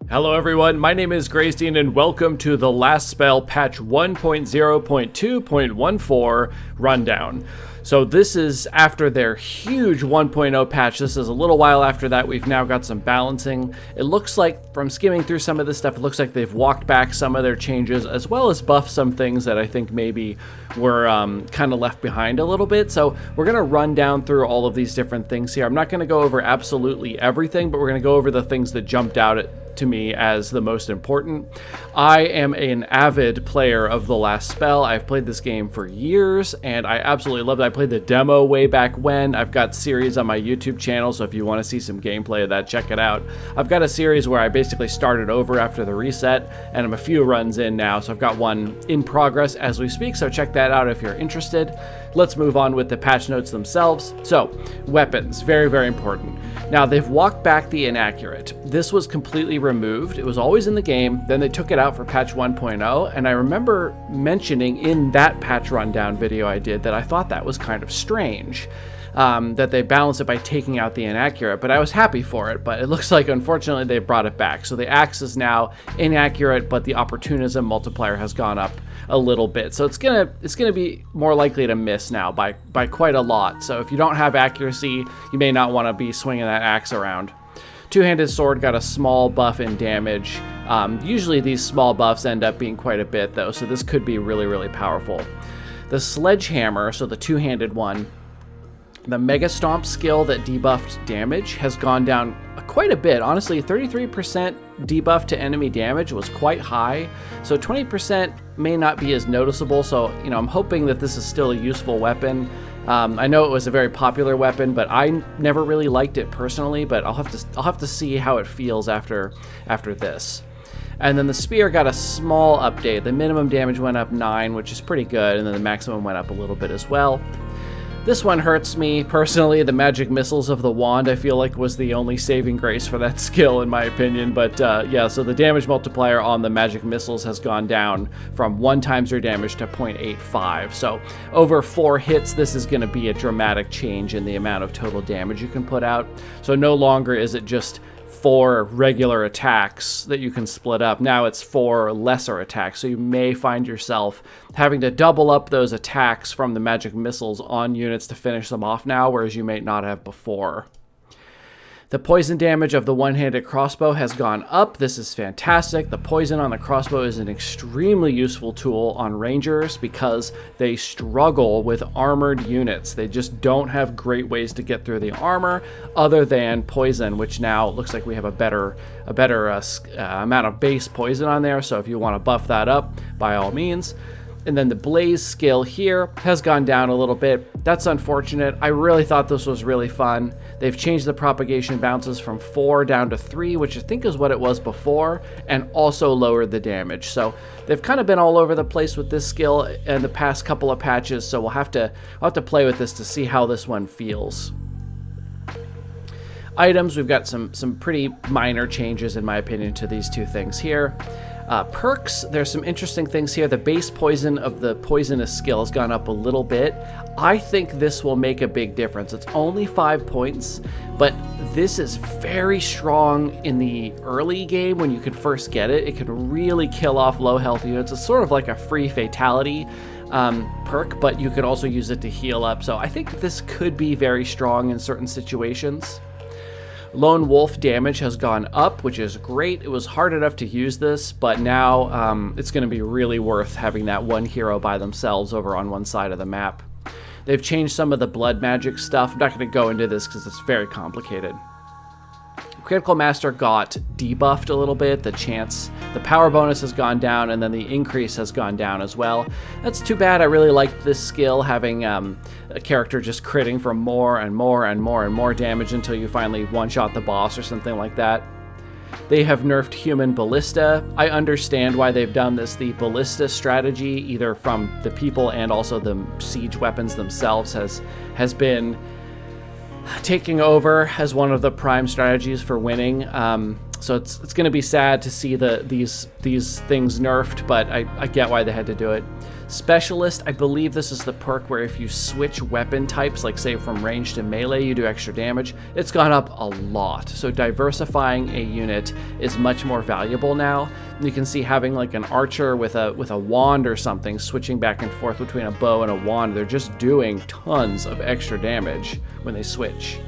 Hello everyone, my name is Graystein and welcome to the Last Spell patch 1.0.2.14 rundown. So this is after their huge 1.0 patch. This is a little while after that. We've now got some balancing. It looks like, from skimming through some of this stuff, it looks like they've walked back some of their changes as well as buffed some things that I think maybe were kind of left behind a little bit. So we're going to run down through all of these different things here. I'm not going to go over absolutely everything, but we're going to go over the things that jumped out to me as the most important. I am an avid player of The Last Spell. I've played this game for years and I absolutely loved it. I played the demo way back when. I've got series on my YouTube channel, so if you want to see some gameplay of that, check it out. I've got a series where I basically started over after the reset and I'm a few runs in now, so I've got one in progress as we speak, so check that out if you're interested. Let's move on with the patch notes themselves. So, weapons, very, very important. Now, they've walked back the inaccurate. This was completely removed. It was always in the game. Then they took it out for patch 1.0, and I remember mentioning in that patch rundown video I did that I thought that was kind of strange, that they balanced it by taking out the inaccurate, but I was happy for it. But it looks like, unfortunately, they brought it back. So the axe is now inaccurate, but the opportunism multiplier has gone up a little bit. So it's gonna be more likely to miss now by quite a lot. So if you don't have accuracy, you may not want to be swinging that axe around. Two-handed sword got a small buff in damage. Usually these small buffs end up being quite a bit though, so this could be really, really powerful. The sledgehammer, so the two-handed one, the Mega Stomp skill that debuffed damage has gone down quite a bit. Honestly, 33% debuff to enemy damage was quite high, so 20% may not be as noticeable. So, you know, I'm hoping that this is still a useful weapon. I know it was a very popular weapon, but I never really liked it personally. But I'll have to see how it feels after this. And then the spear got a small update. The minimum damage went up 9, which is pretty good, and then the maximum went up a little bit as well. This one hurts me personally. The magic missiles of the wand, I feel like, was the only saving grace for that skill, in my opinion. But yeah, so the damage multiplier on the magic missiles has gone down from 1 times your damage to 0.85. So over 4 hits, this is going to be a dramatic change in the amount of total damage you can put out. So no longer is it just 4 regular attacks that you can split up. Now it's 4 lesser attacks, so you may find yourself having to double up those attacks from the magic missiles on units to finish them off now, whereas you may not have before. The poison damage of the one-handed crossbow has gone up. This is fantastic. The poison on the crossbow is an extremely useful tool on rangers because they struggle with armored units. They just don't have great ways to get through the armor other than poison, which now looks like we have a better amount of base poison on there. So if you want to buff that up, by all means. And then the blaze skill here has gone down a little bit. That's unfortunate. I really thought this was really fun. They've changed the propagation bounces from 4 down to 3, which I think is what it was before, and also lowered the damage. So they've kind of been all over the place with this skill in the past couple of patches, so I'll have to play with this to see how this one feels. Items, we've got some pretty minor changes, in my opinion, to these two things here. Perks, there's some interesting things here. The base poison of the poisonous skill has gone up a little bit. I think this will make a big difference. It's only 5 points, but this is very strong in the early game when you could first get it. It can really kill off low health units. It's sort of like a free fatality perk, but you could also use it to heal up. So I think this could be very strong in certain situations. Lone Wolf damage has gone up, which is great. It was hard enough to use this, but now it's going to be really worth having that one hero by themselves over on one side of the map. They've changed some of the blood magic stuff. I'm not going to go into this because it's very complicated. Critical Master got debuffed a little bit. The power bonus has gone down, and then the increase has gone down as well. That's too bad. I really liked this skill, having a character just critting for more and more and more and more damage until you finally one-shot the boss or something like that. They have nerfed human ballista. I understand why they've done this. The ballista strategy, either from the people and also the siege weapons themselves, has been taking over as one of the prime strategies for winning. So it's going to be sad to see these things nerfed, but I get why they had to do it. Specialist, I believe this is the perk where if you switch weapon types, like say from range to melee, you do extra damage. It's gone up a lot. So diversifying a unit is much more valuable now. You can see having like an archer with a wand or something, switching back and forth between a bow and a wand. They're just doing tons of extra damage when they switch.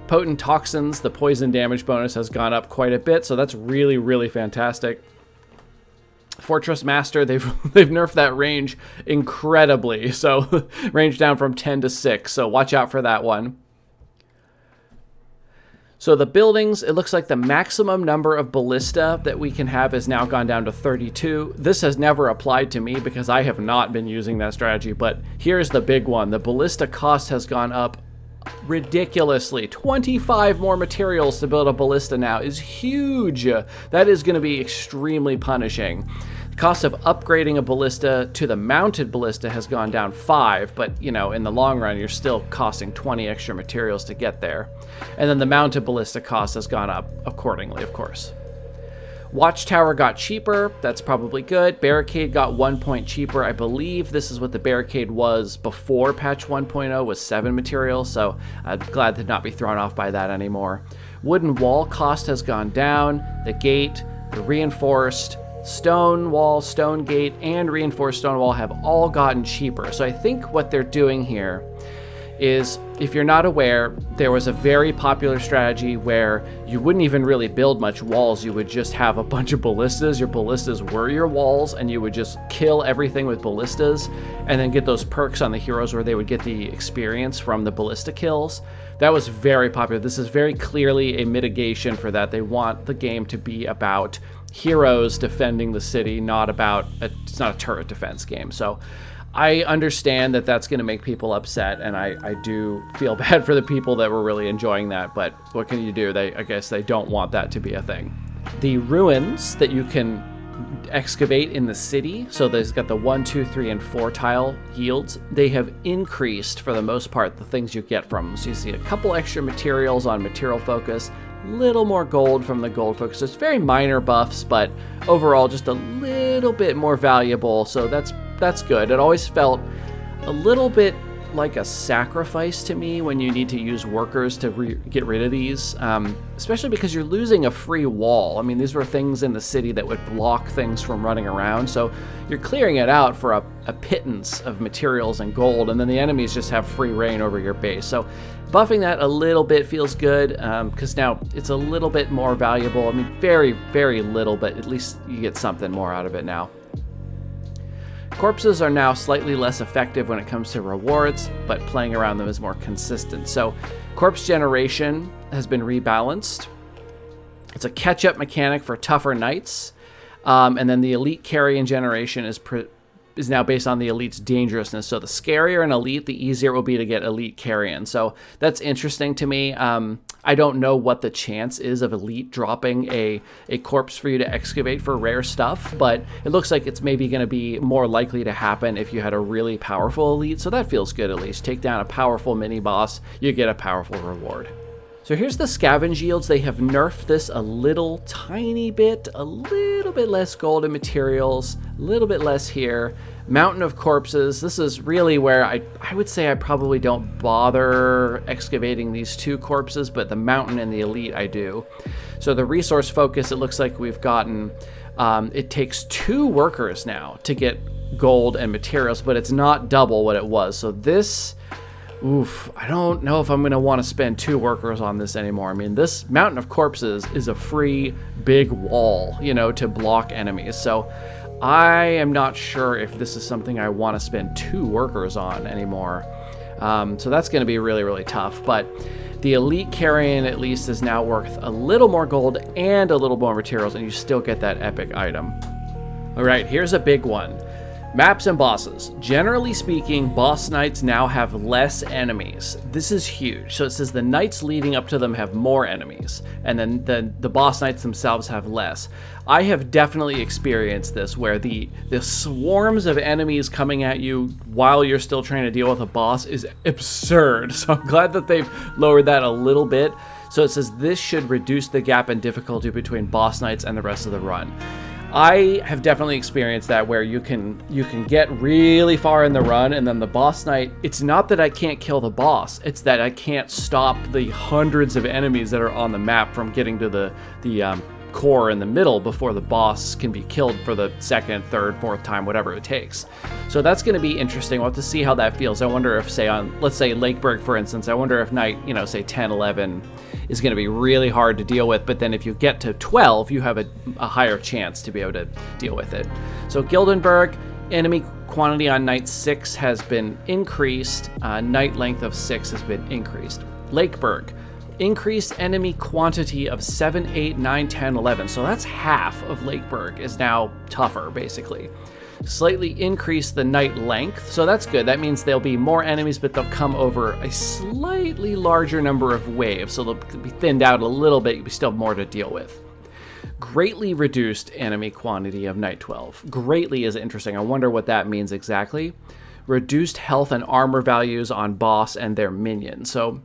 Potent toxins, the poison damage bonus has gone up quite a bit, so that's really, really fantastic. Fortress Master, they've nerfed that range incredibly, so range down from 10 to 6, so watch out for that one. So the buildings, it looks like the maximum number of ballista that we can have has now gone down to 32. This has never applied to me because I have not been using that strategy, but here's the big one. The ballista cost has gone up ridiculously. 25 more materials to build a ballista now is huge. That is going to be extremely punishing. The cost of upgrading a ballista to the mounted ballista has gone down 5, but you know, in the long run you're still costing 20 extra materials to get there. And then the mounted ballista cost has gone up accordingly, of course. Watchtower got cheaper, that's probably good. Barricade got 1 point cheaper. I believe this is what the barricade was before patch 1.0, was 7 materials, so I'm glad to not be thrown off by that anymore. Wooden wall cost has gone down. The gate, the reinforced stone wall, stone gate, and reinforced stone wall have all gotten cheaper. So I think what they're doing here is, if you're not aware, there was a very popular strategy where you wouldn't even really build much walls. You would just have a bunch of ballistas. Your ballistas were your walls, and you would just kill everything with ballistas and then get those perks on the heroes where they would get the experience from the ballista kills. That was very popular. This is very clearly a mitigation for that. They want the game to be about heroes defending the city, not about it's not a turret defense game. So I understand that that's going to make people upset, and I do feel bad for the people that were really enjoying that, but what can you do? I guess they don't want that to be a thing. The ruins that you can excavate in the city, so there's got the 1, 2, 3, and 4 tile yields, they have increased for the most part the things you get from them. So you see a couple extra materials on material focus, little more gold from the gold focus. It's very minor buffs, but overall just a little bit more valuable, so that's good. It always felt a little bit like a sacrifice to me when you need to use workers to get rid of these, especially because you're losing a free wall. I mean, these were things in the city that would block things from running around, so you're clearing it out for a pittance of materials and gold, and then the enemies just have free reign over your base. So buffing that a little bit feels good, because now it's a little bit more valuable. I mean, very, very little, but at least you get something more out of it now. Corpses are now slightly less effective when it comes to rewards, but playing around them is more consistent. So corpse generation has been rebalanced. It's a catch-up mechanic for tougher knights, and then the elite carrion generation is now based on the elite's dangerousness. So the scarier an elite, the easier it will be to get elite carrion. So that's interesting to me. I don't know what the chance is of elite dropping a corpse for you to excavate for rare stuff, but it looks like it's maybe going to be more likely to happen if you had a really powerful elite. So that feels good at least. Take down a powerful mini boss, you get a powerful reward. So here's the scavenge yields. They have nerfed this a little tiny bit, a little bit less gold and materials, a little bit less here. Mountain of Corpses, this is really where I would say I probably don't bother excavating these 2 corpses, but the Mountain and the Elite I do. So the resource focus, it looks like we've gotten, it takes 2 workers now to get gold and materials, but it's not double what it was. So this, oof, I don't know if I'm going to want to spend 2 workers on this anymore. I mean, this Mountain of Corpses is a free big wall, you know, to block enemies. So I am not sure if this is something I want to spend 2 workers on anymore. So that's going to be really, really tough. But the elite carrion at least is now worth a little more gold and a little more materials, and you still get that epic item. All right, here's a big one. Maps and bosses. Generally speaking, boss knights now have less enemies. This is huge. So it says the knights leading up to them have more enemies, and then the boss knights themselves have less. I have definitely experienced this, where the swarms of enemies coming at you while you're still trying to deal with a boss is absurd. So I'm glad that they've lowered that a little bit. So it says this should reduce the gap in difficulty between boss knights and the rest of the run. I have definitely experienced that, where you can get really far in the run, and then the boss knight, it's not that I can't kill the boss, it's that I can't stop the hundreds of enemies that are on the map from getting to the core in the middle before the boss can be killed for the second, third, fourth time, whatever it takes. So that's going to be interesting. We'll have to see how that feels. I wonder if, say, on, let's say, Lakeburg, for instance, I wonder if night, say 10, 11 is going to be really hard to deal with, but then if you get to 12, you have a higher chance to be able to deal with it. So Gildenberg, enemy quantity on night 6 has been increased. Night length of 6 has been increased. Lakeburg, increased enemy quantity of 7, 8, 9, 10, 11. So that's half of Lakeburg is now tougher, basically. Slightly increase the night length, so that's good. That means there'll be more enemies, but they'll come over a slightly larger number of waves, so they'll be thinned out a little bit. You still have more to deal with. Greatly reduced enemy quantity of night 12. Greatly is interesting. I wonder what that means exactly. Reduced health and armor values on boss and their minions. So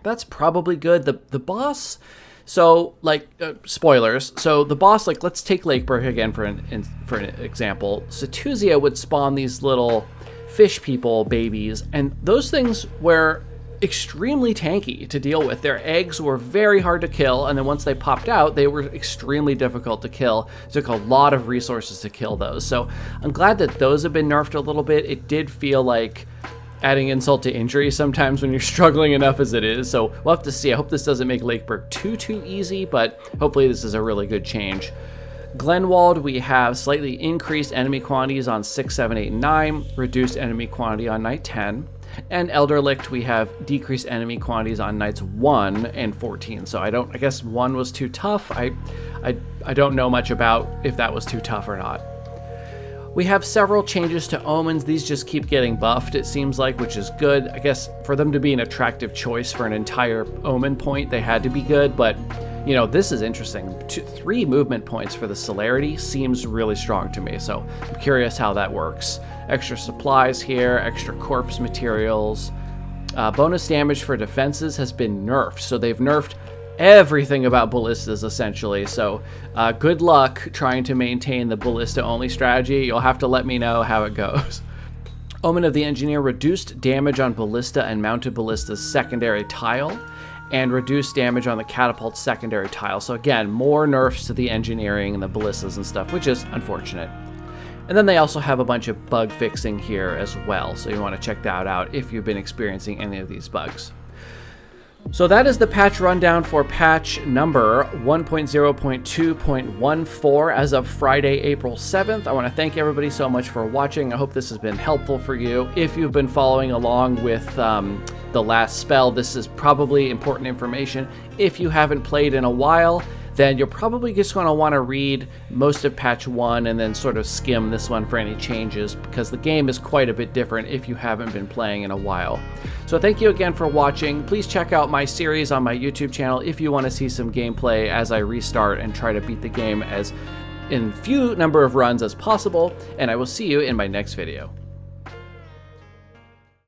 that's probably good. The boss, so like spoilers. So the boss, like, let's take Lakeburg again for an example. Setuzia would spawn these little fish people babies, and those things were extremely tanky to deal with. Their eggs were very hard to kill, and then once they popped out, they were extremely difficult to kill. It took a lot of resources to kill those. So I'm glad that those have been nerfed a little bit. It did feel like adding insult to injury sometimes when you're struggling enough as it is. So we'll have to see. I hope this doesn't make Lakeburg too easy, but hopefully this is a really good change. Glenwald, we have slightly increased enemy quantities on 6, 7, 8, and 9, reduced enemy quantity on night 10. And Elderlicht, we have decreased enemy quantities on nights 1 and 14. So I guess 1 was too tough. I don't know much about if that was too tough or not. We have several changes to omens. These just keep getting buffed, it seems like, which is good. I guess for them to be an attractive choice for an entire omen point, they had to be good, but this is interesting. 3 movement points for the celerity seems really strong to me, so I'm curious how that works. Extra supplies here, extra corpse materials. Bonus damage for defenses has been nerfed, so they've nerfed everything about ballistas, essentially. So good luck trying to maintain the ballista only strategy. You'll have to let me know how it goes. Omen of the Engineer, reduced damage on ballista and mounted ballista's secondary tile, and reduced damage on the catapult secondary tile. So again, more nerfs to the engineering and the ballistas and stuff, which is unfortunate. And then they also have a bunch of bug fixing here as well, so you want to check that out if you've been experiencing any of these bugs. So that is the patch rundown for patch number 1.0.2.14 as of Friday, April 7th. I want to thank everybody so much for watching. I hope this has been helpful for you. If you've been following along with the last spell, this is probably important information. If you haven't played in a while, then you're probably just going to want to read most of patch 1 and then sort of skim this one for any changes, because the game is quite a bit different if you haven't been playing in a while. So thank you again for watching. Please check out my series on my YouTube channel if you want to see some gameplay as I restart and try to beat the game as in few number of runs as possible, and I will see you in my next video.